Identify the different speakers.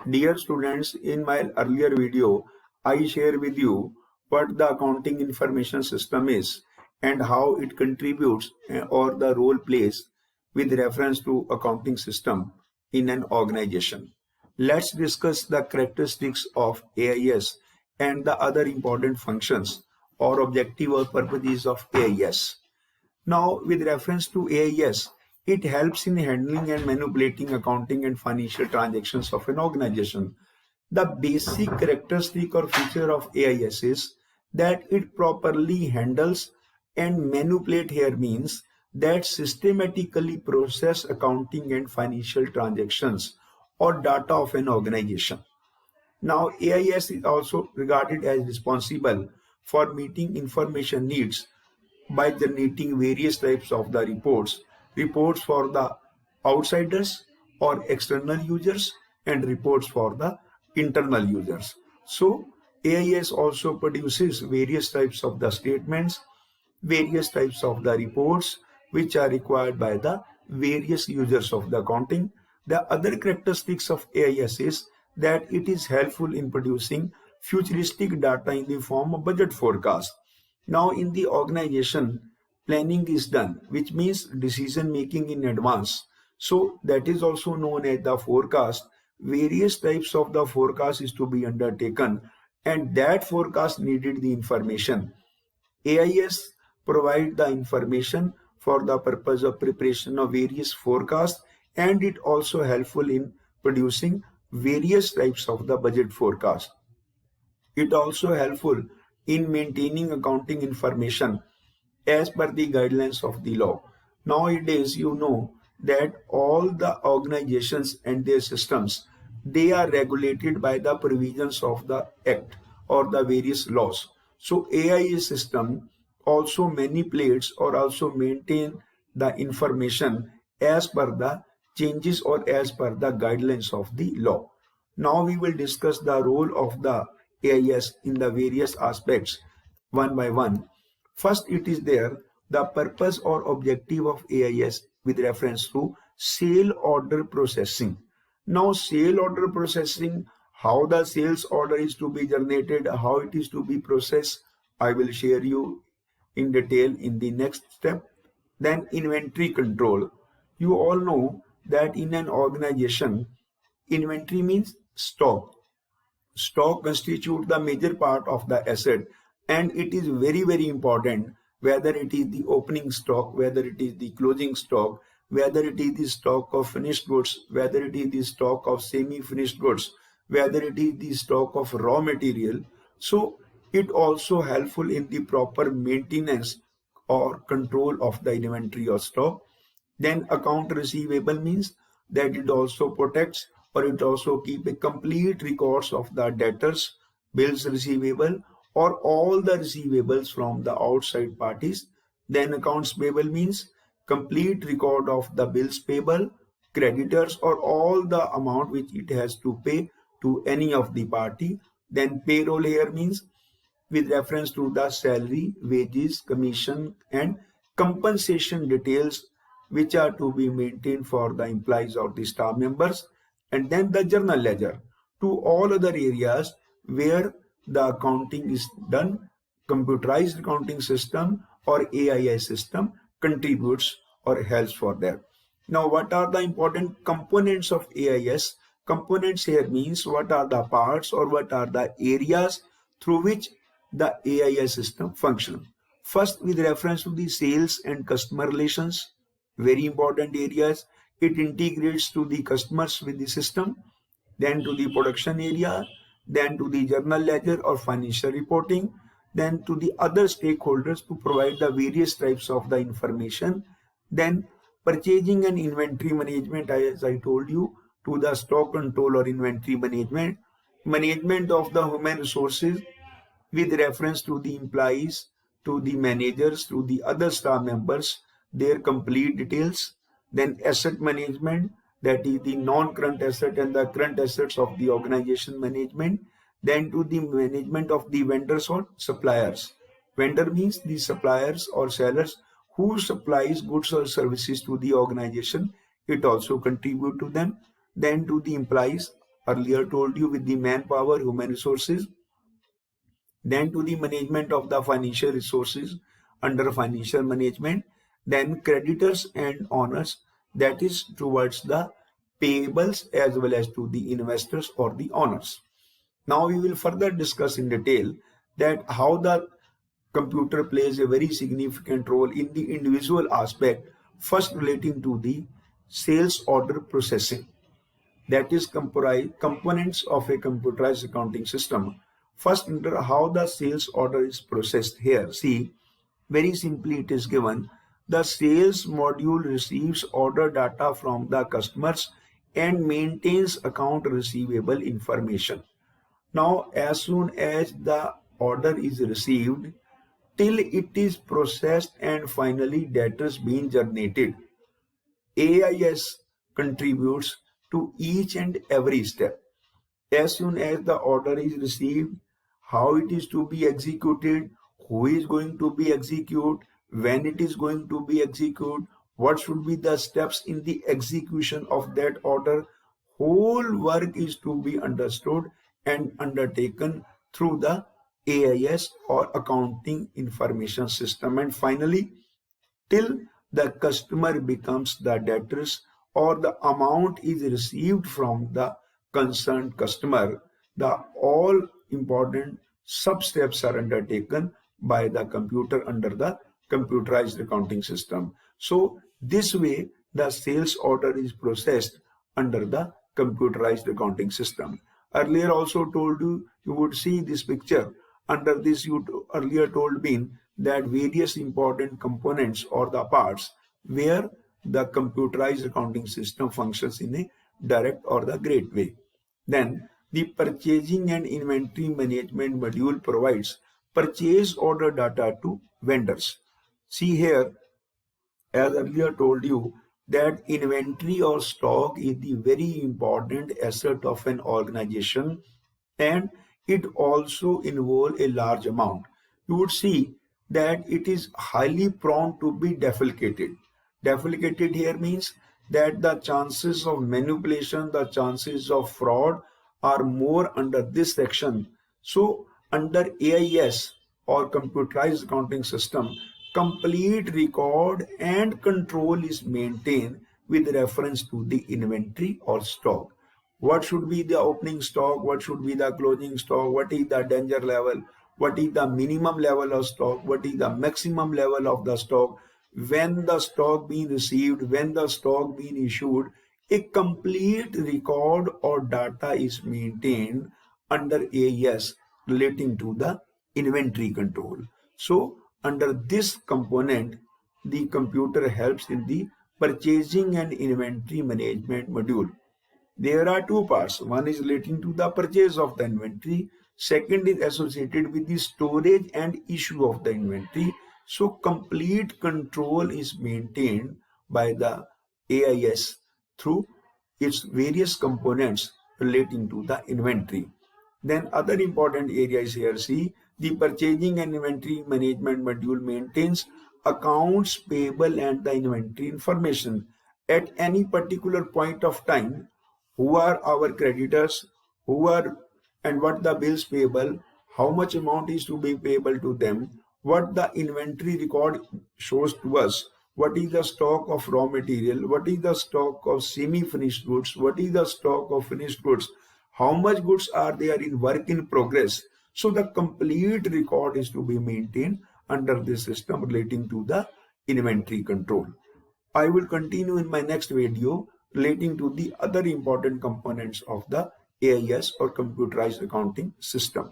Speaker 1: Dear students, in my earlier video, I share with you what the accounting information system is and how it contributes or the role plays with reference to accounting system in an organization. Let's discuss the characteristics of AIS and the other important functions or objective or purposes of AIS. Now, with reference to AIS, it helps in handling and manipulating accounting and financial transactions of an organization. The basic characteristic or feature of AIS is that it properly handles and manipulate here means that systematically process accounting and financial transactions or data of an organization. Now, AIS is also regarded as responsible for meeting information needs by generating various types of the reports for the outsiders or external users and reports for the internal users. So AIS also produces various types of the statements, various types of the reports which are required by the various users of the accounting. The other characteristics of AIS is that it is helpful in producing futuristic data in the form of budget forecast. Now in the organization, planning is done, which means decision making in advance. So that is also known as the forecast. Various types of the forecast is to be undertaken, and that forecast needed the information. AIS provide the information for the purpose of preparation of various forecasts, and it also helpful in producing various types of the budget forecast. It also helpful in maintaining accounting information as per the guidelines of the law. Nowadays, you know that all the organizations and their systems, they are regulated by the provisions of the act or the various laws. So AI system also manipulates or also maintain the information as per the changes or as per the guidelines of the law. Now we will discuss the role of the AIS in the various aspects one by one. First, it is there the purpose or objective of AIS with reference to sale order processing. Now, sale order processing, how the sales order is to be generated, how it is to be processed, I will share you in detail in the next step. Then inventory control. You all know that in an organization, inventory means stock. Stock constitutes the major part of the asset, and it is very important whether it is the opening stock, whether it is the closing stock, whether it is the stock of finished goods, whether it is the stock of semi-finished goods, whether it is the stock of raw material. So it also helpful in the proper maintenance or control of the inventory or stock. Then account receivable means that it also protects or it also keep a complete records of the debtors, bills receivable or all the receivables from the outside parties. Then accounts payable means complete record of the bills payable, creditors or all the amount which it has to pay to any of the party. Then payroll here means with reference to the salary, wages, commission and compensation details which are to be maintained for the employees or the staff members. And then the journal ledger to all other areas where the accounting is done. Computerized accounting system or AIS system contributes or helps for that. Now, what are the important components of AIS? Components here means what are the parts or what are the areas through which the AIS system functions. First, with reference to the sales and customer relations, very important areas. It integrates to the customers with the system, then to the production area, then to the journal ledger or financial reporting, then to the other stakeholders to provide the various types of the information, then purchasing and inventory management, as I told you, to the stock control or inventory management, management of the human resources with reference to the employees, to the managers, to the other staff members, their complete details. Then asset management, that is the non-current asset and the current assets of the organization management. Then to the management of the vendors or suppliers. Vendor means the suppliers or sellers who supplies goods or services to the organization. It also contribute to them. Then to the employees, earlier told you, with the manpower, human resources. Then to the management of the financial resources under financial management. Then creditors and owners, that is towards the payables as well as to the investors or the owners. Now we will further discuss in detail that how the computer plays a very significant role in the individual aspect, first relating to the sales order processing, that is components of a computerized accounting system. First, under how the sales order is processed here. See, very simply it is given, the sales module receives order data from the customers and maintains account receivable information. Now, as soon as the order is received, till it is processed and finally debtors being generated, AIS contributes to each and every step. As soon as the order is received, how it is to be executed, who is going to be execute, when it is going to be executed, what should be the steps in the execution of that order, whole work is to be understood and undertaken through the AIS or accounting information system. And finally, till the customer becomes the debtors or the amount is received from the concerned customer, the all important sub steps are undertaken by the computer under the computerized accounting system. So this way the sales order is processed under the computerized accounting system. Earlier also told you, you would see this picture. Under this, you earlier told me that various important components or the parts where the computerized accounting system functions in a direct or the great way. Then the purchasing and inventory management module provides purchase order data to vendors. See here, as earlier told you, that inventory or stock is the very important asset of an organization, and it also involves a large amount. You would see that it is highly prone to be defalcated. Defalcated here means that the chances of manipulation, the chances of fraud are more under this section. So under AIS or computerized accounting system, complete record and control is maintained with reference to the inventory or stock. What should be the opening stock, what should be the closing stock, what is the danger level, what is the minimum level of stock, what is the maximum level of the stock, when the stock being received, when the stock being issued. A complete record or data is maintained under AIS relating to the inventory control. So under this component, the computer helps in the purchasing and inventory management module. There are two parts. One is relating to the purchase of the inventory. Second is associated with the storage and issue of the inventory. So complete control is maintained by the AIS through its various components relating to the inventory. Then other important areas here, see, the purchasing and inventory management module maintains accounts payable and the inventory information. At any particular point of time, who are our creditors, who are and what the bills payable, how much amount is to be payable to them, what the inventory record shows to us, what is the stock of raw material, what is the stock of semi-finished goods, what is the stock of finished goods, how much goods are there in work in progress. So the complete record is to be maintained under this system relating to the inventory control. I will continue in my next video relating to the other important components of the AIS or computerized accounting system.